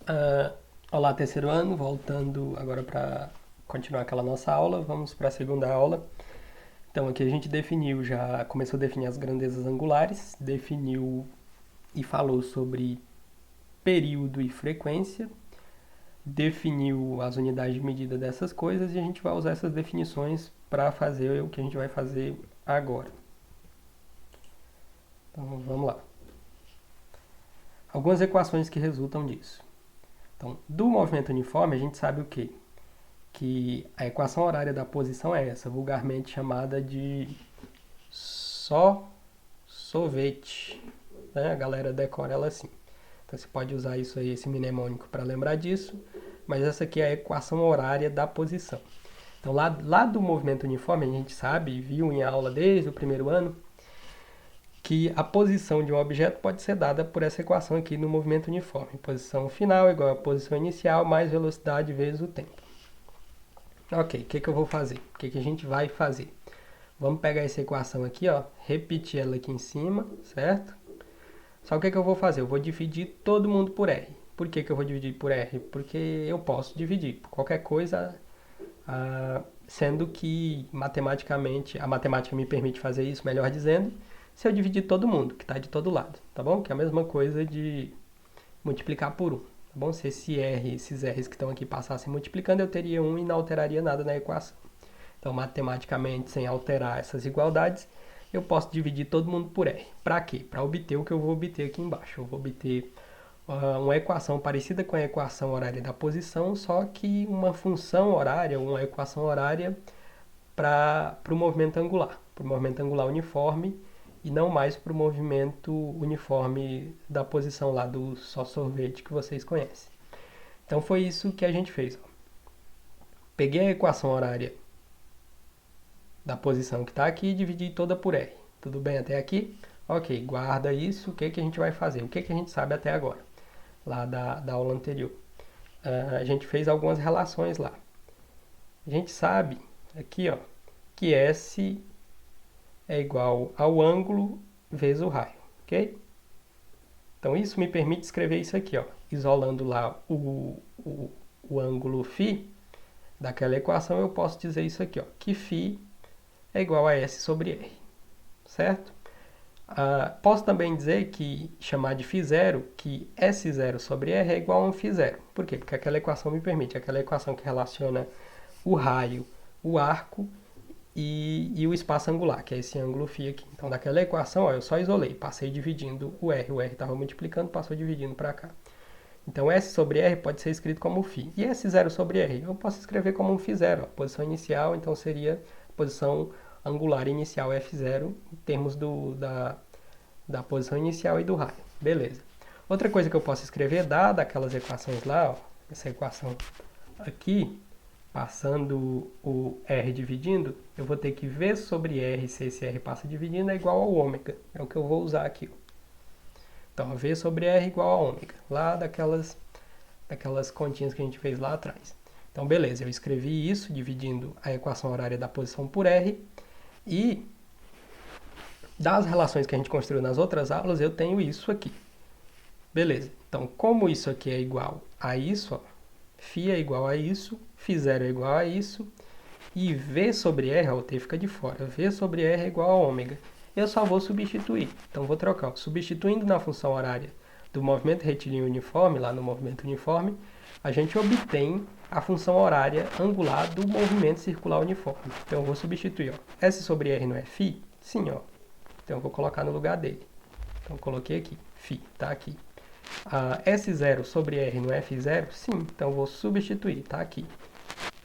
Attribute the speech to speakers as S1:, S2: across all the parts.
S1: Ah, olá, terceiro ano, voltando agora para continuar aquela nossa aula, vamos para a segunda aula. Então, aqui a gente definiu, já começou a definir as grandezas angulares, definiu e falou sobre período e frequência, definiu as unidades de medida dessas coisas e a gente vai usar essas definições para fazer o que a gente vai fazer agora. Então, vamos lá. Algumas equações que resultam disso. Então, do movimento uniforme, a gente sabe o quê? Que a equação horária da posição é essa, vulgarmente chamada de só sorvete. Né? A galera decora ela assim. Então você pode usar isso aí, esse mnemônico, para lembrar disso, mas essa aqui é a equação horária da posição. Então lá do movimento uniforme, a gente sabe, viu em aula desde o primeiro ano, que a posição de um objeto pode ser dada por essa equação aqui no movimento uniforme. Posição final igual a posição inicial mais velocidade vezes o tempo. Ok, o que eu vou fazer? O que a gente vai fazer? Vamos pegar essa equação aqui, ó, repetir ela aqui em cima, certo? Só que eu vou fazer? Eu vou dividir todo mundo por R. Por que eu vou dividir por R? Porque eu posso dividir por qualquer coisa, sendo que matematicamente, a matemática me permite fazer isso, melhor dizendo, se eu dividir todo mundo, que está de todo lado, tá bom? Que é a mesma coisa de multiplicar por 1. Tá bom? Se esses R's que estão aqui passassem multiplicando, eu teria 1 e não alteraria nada na equação. Então, matematicamente, sem alterar essas igualdades, eu posso dividir todo mundo por R. Para quê? Para obter o que eu vou obter aqui embaixo. Eu vou obter uma equação parecida com a equação horária da posição, só que uma função horária, uma equação horária para o movimento angular uniforme, e não mais para o movimento uniforme da posição lá do só sorvete que vocês conhecem. Então foi isso que a gente fez. Ó. Peguei a equação horária da posição que está aqui e dividi toda por R. Tudo bem até aqui? Ok, guarda isso. O que a gente vai fazer? O que a gente sabe até agora, lá da aula anterior? A gente fez algumas relações lá. A gente sabe aqui, ó, que S é igual ao ângulo vezes o raio, ok? Então isso me permite escrever isso aqui, ó, isolando lá o ângulo φ daquela equação, eu posso dizer isso aqui, ó, que φ é igual a S sobre R, certo? Posso também dizer que, chamar de φ0, que S0 sobre R é igual a um φ0. Por quê? Porque aquela equação me permite, aquela equação que relaciona o raio, o arco e o espaço angular, que é esse ângulo φ aqui. Então, daquela equação, ó, eu só isolei, passei dividindo o R estava multiplicando, passou dividindo para cá. Então, S sobre R pode ser escrito como φ. E S0 sobre R, eu posso escrever como um φ0, ó, posição inicial, então seria posição angular inicial F0, em termos da posição inicial e do raio. Beleza. Outra coisa que eu posso escrever, dada aquelas equações lá, ó, essa equação aqui, passando o R dividindo, eu vou ter que V sobre R, se esse R passa dividindo, é igual ao ômega. É o que eu vou usar aqui. Então, V sobre R igual a ômega, lá daquelas continhas que a gente fez lá atrás. Então, beleza, eu escrevi isso, dividindo a equação horária da posição por R, e das relações que a gente construiu nas outras aulas, eu tenho isso aqui. Beleza, então, como isso aqui é igual a isso, ó, φ é igual a isso, φ0 é igual a isso, e V sobre R, ó, o T fica de fora, V sobre R é igual a ômega. Eu só vou substituir, então vou trocar. Ó. Substituindo na função horária do movimento retilíneo uniforme, lá no movimento uniforme, a gente obtém a função horária angular do movimento circular uniforme. Então eu vou substituir. Ó. S sobre R não é φ? Sim, ó. Então eu vou colocar no lugar dele. Então eu coloquei aqui, φ, tá aqui. S0 sobre R não é φ0? Sim, então eu vou substituir, tá aqui.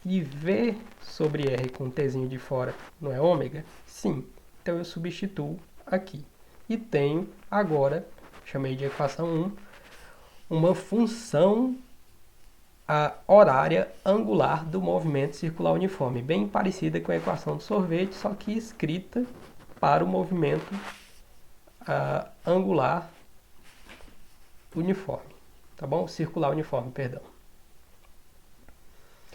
S1: E V sobre R com um Tzinho de fora não é ômega? Sim. Então eu substituo aqui. E tenho agora, chamei de equação 1, uma função horária angular do movimento circular uniforme, bem parecida com a equação do sorvete, só que escrita para o movimento angular uniforme, tá bom? Circular uniforme, perdão.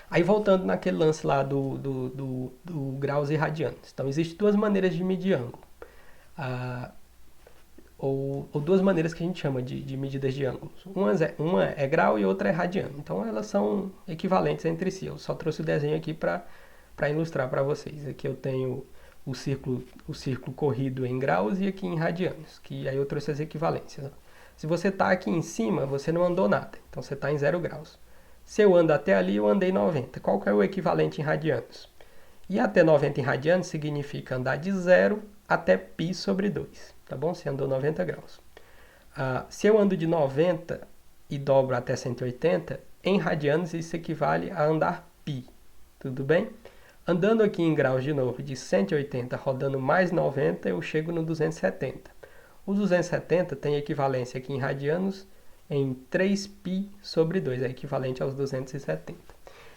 S1: Aí voltando naquele lance lá do graus irradiantes. Então, existem duas maneiras de medir ângulo. ou duas maneiras que a gente chama de medidas de ângulos. Uma é grau e outra é radiano. Então elas são equivalentes entre si. Eu só trouxe o desenho aqui para ilustrar para vocês. Aqui eu tenho o círculo corrido em graus e aqui em radianos, que aí eu trouxe as equivalências. Se você está aqui em cima, você não andou nada. Então você está em 0 graus. Se eu ando até ali, eu andei 90. Qual que é o equivalente em radianos? E até 90 em radianos significa andar de 0 até π sobre 2. Tá bom? Você andou 90 graus. Se eu ando de 90 e dobro até 180, em radianos isso equivale a andar π. Tudo bem? Andando aqui em graus de novo, de 180 rodando mais 90, eu chego no 270. O 270 tem equivalência aqui em radianos em 3π sobre 2, é equivalente aos 270.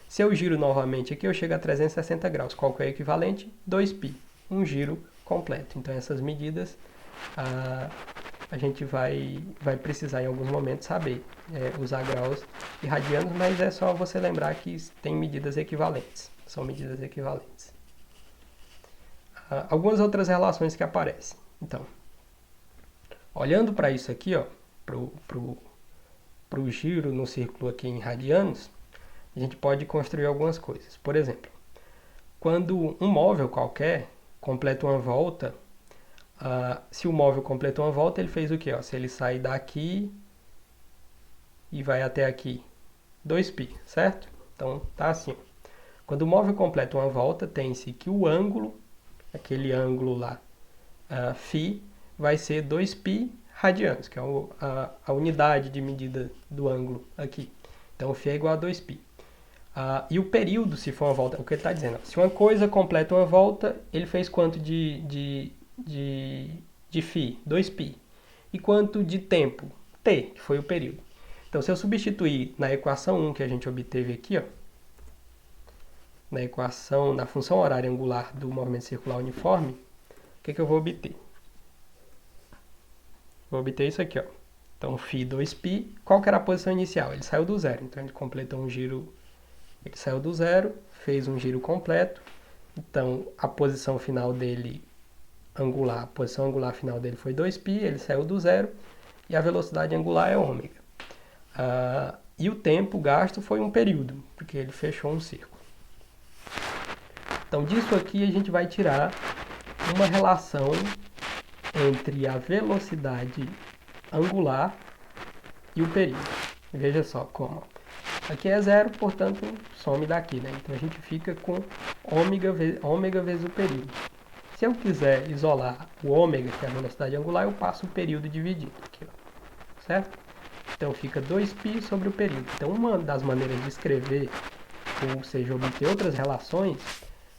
S1: Se eu giro novamente aqui, eu chego a 360 graus. Qual que é o equivalente? 2π, um giro completo. Então essas medidas a gente vai precisar em alguns momentos saber usar graus e radianos, mas é só você lembrar que tem medidas equivalentes. São medidas equivalentes. Algumas outras relações que aparecem. Então, olhando para isso aqui, para o giro no círculo aqui em radianos, a gente pode construir algumas coisas. Por exemplo, quando um móvel qualquer completa uma volta, se o móvel completou uma volta, ele fez o quê? Se ele sair daqui e vai até aqui, 2π, certo? Então, tá assim. Quando o móvel completa uma volta, tem-se que o ângulo, aquele ângulo lá, φ, vai ser 2π radianos, que é a unidade de medida do ângulo aqui. Então, φ é igual a 2π. E o período, se for uma volta, o que ele está dizendo? Se uma coisa completa uma volta, ele fez quanto de φ? 2π. E quanto de tempo? T, que foi o período. Então, se eu substituir na equação 1 que a gente obteve aqui, na função horária angular do movimento circular uniforme, o que eu vou obter? Vou obter isso aqui, Então, φ 2π, qual que era a posição inicial? Ele saiu do zero, então ele completou um giro, ele saiu do zero, fez um giro completo, então a posição final dele angular, a posição angular final dele foi 2π, ele saiu do zero, e a velocidade angular é ômega. E o tempo gasto foi um período, porque ele fechou um círculo. Então, disso aqui a gente vai tirar uma relação entre a velocidade angular e o período. Veja só como. Aqui é zero, portanto, some daqui, né? Então a gente fica com ômega vezes o período. Se eu quiser isolar o ômega, que é a velocidade angular, eu passo o período dividido aqui, certo? Então fica 2π sobre o período. Então uma das maneiras de escrever, ou seja, obter outras relações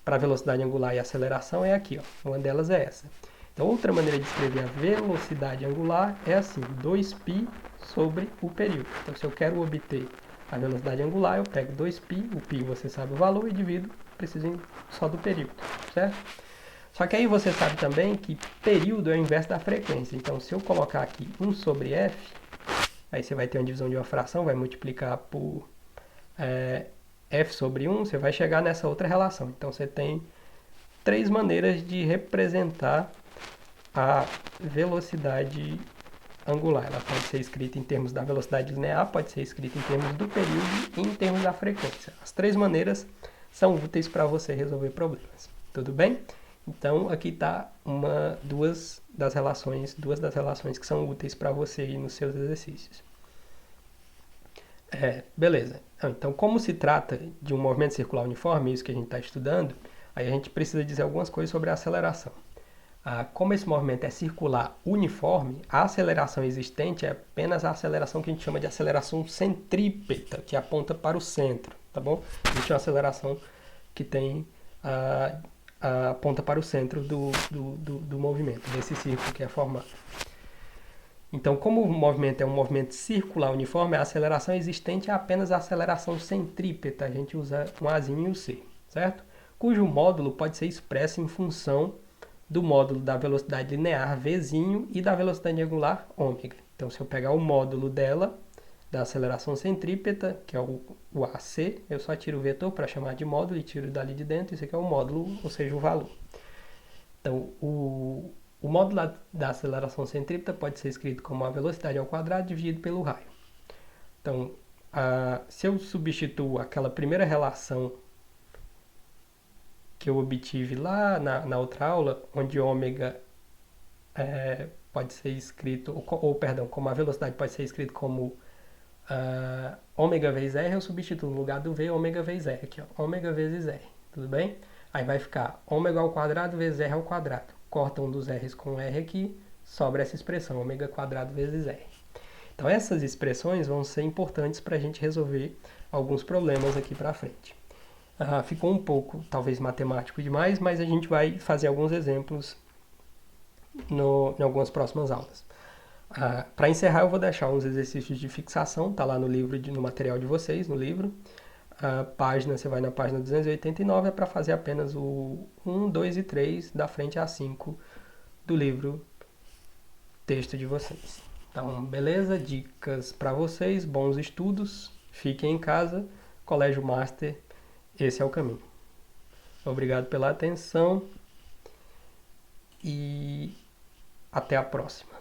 S1: para a velocidade angular e aceleração é aqui, Uma delas é essa. Então, outra maneira de escrever a velocidade angular é assim, 2π sobre o período. Então, se eu quero obter a velocidade angular, eu pego 2π, o π você sabe o valor, e divido, preciso só do período, certo? Só que aí você sabe também que período é o inverso da frequência. Então, se eu colocar aqui 1 sobre f, aí você vai ter uma divisão de uma fração, vai multiplicar por f sobre 1, você vai chegar nessa outra relação. Então, você tem três maneiras de representar a velocidade angular. Ela pode ser escrita em termos da velocidade linear, pode ser escrita em termos do período e em termos da frequência. As três maneiras são úteis para você resolver problemas. Tudo bem? Então, aqui está duas das relações que são úteis para você ir nos seus exercícios. Beleza. Então, como se trata de um movimento circular uniforme, isso que a gente está estudando, aí a gente precisa dizer algumas coisas sobre a aceleração. Como esse movimento é circular uniforme, a aceleração existente é apenas a aceleração que a gente chama de aceleração centrípeta, que aponta para o centro, tá bom? A gente tem uma aceleração que tem aponta para o centro do movimento, desse círculo que é formado. Então, como o movimento é um movimento circular uniforme, a aceleração existente é apenas a aceleração centrípeta, a gente usa um Azinho e um C, certo? Cujo módulo pode ser expresso em função do módulo da velocidade linear Vzinho e da velocidade angular ômega. Então, se eu pegar o módulo dela, da aceleração centrípeta, que é o AC, eu só tiro o vetor para chamar de módulo e tiro dali de dentro, isso aqui é o módulo, ou seja, o valor. Então, o módulo da aceleração centrípeta pode ser escrito como a velocidade ao quadrado dividido pelo raio. Então, se eu substituo aquela primeira relação que eu obtive lá na outra aula, onde ômega pode ser escrito, perdão, como a velocidade pode ser escrito como ômega vezes R, eu substituo no lugar do V, ômega vezes R, aqui ó, ômega vezes R, tudo bem? Aí vai ficar ômega ao quadrado vezes R ao quadrado. Corta um dos R's com R aqui, sobra essa expressão, ômega quadrado vezes R. Então essas expressões vão ser importantes para a gente resolver alguns problemas aqui para frente. Ficou um pouco, talvez, matemático demais, mas a gente vai fazer alguns exemplos em algumas próximas aulas. Para encerrar, eu vou deixar uns exercícios de fixação, tá lá no livro, no material de vocês, no livro. Você vai na página 289, é para fazer apenas o 1, 2 e 3, da frente a 5 do livro texto de vocês. Então, beleza? Dicas para vocês, bons estudos, fiquem em casa, Colégio Master, esse é o caminho. Obrigado pela atenção e até a próxima.